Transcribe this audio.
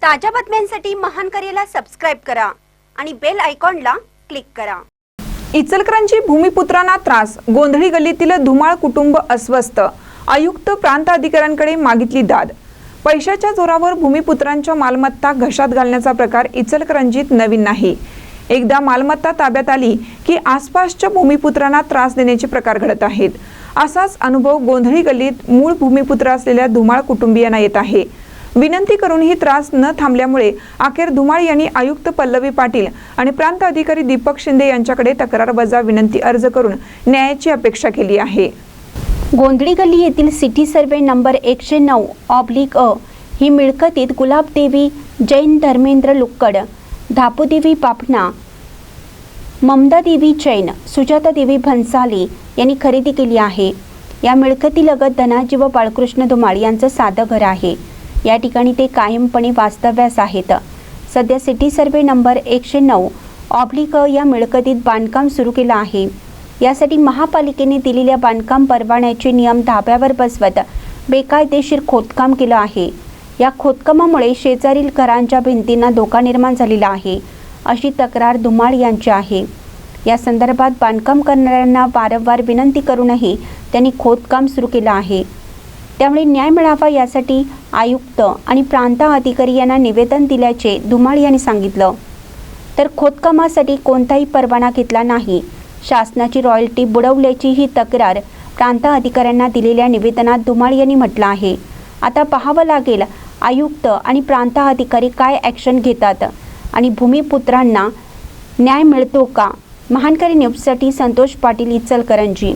ताज्या बातम्यांसाठी महानकरेला सबस्क्राइब करा आणि बेल आयकॉनला क्लिक करा। इचलकरंजी भूमिपुत्रांना त्रास, गोंधळी गल्लीतील धुमाळ कुटुंब अस्वस्थ, आयुक्त प्रांत अधिकाऱ्यांकडे मागितली दाद। पैशाच्या जोरावर भूमिपुत्रांच्या मालमत्ता घशात घालण्याचा प्रकार इचलकरंजीत नवीन नाही। एकदा मालमत्ता ताब्यात आली की आसपासच्या भूमिपुत्रांना त्रास देण्याचे प्रकार घडत आहेत। असाच अनुभव गोंधळी गल्लीत मूळ भूमिपुत्र असलेल्या धुमाळ कुटुंबियांना येत आहे। विनंती करूनही त्रास न थांबल्यामुळे अखेर धुमाळ यांनी आयुक्त पल्लवी पाटील आणि प्रांत अधिकारी दीपक शिंदे यांच्याकडे तक्रारवजा विनंती अर्ज करून न्यायाची अपेक्षा केली आहे। गोंधळी गल्ली येथील सिटी सर्वे नंबर 109/अ ही मिळकतीत गुलाबदेवी जैन धर्मेंद्र लुक्कड, धापूदेवी पापणा, ममदादेवी जैन, सुजातादेवी भन्साली यांनी खरेदी केली आहे। या मिळकतीलगत धनाजी व बाळकृष्ण धुमाळ यांचं साधं घर आहे। या ठिकाणी ते कायमपणे वास्तव्यास आहेत। सध्या सिटी सर्वे नंबर 109/अ या मिळकतीत बांधकाम सुरू केलं आहे। यासाठी महापालिकेने दिलेल्या बांधकाम परवान्याचे नियम धाब्यावर बसवत बेकायदेशीर खोदकाम केलं आहे। या खोदकामामुळे शेजारील घरांच्या भिंतींना धोका निर्माण झालेला आहे, अशी तक्रार धुमाळ यांची आहे। या संदर्भात बांधकाम करणाऱ्यांना वारंवार विनंती करूनही त्यांनी खोदकाम सुरू केलं आहे। त्यामुळे न्याय मिळावा यासाठी आयुक्त आणि प्रांत अधिकारी यांना निवेदन दिल्याचे धुमाळ यांनी सांगितलं। तर खोदकामासाठी कोणताही परवाना घेतला नाही, शासनाची रॉयल्टी बुडवल्याची ही तक्रार प्रांत अधिकाऱ्यांना दिलेल्या निवेदनात धुमाळ यांनी म्हटलं आहे। आता पाहावं लागेल आयुक्त आणि प्रांत अधिकारी काय ॲक्शन घेतात आणि भूमिपुत्रांना न्याय मिळतो का। महानकरी न्यूजसाठी संतोष पाटील, इचलकरंजी।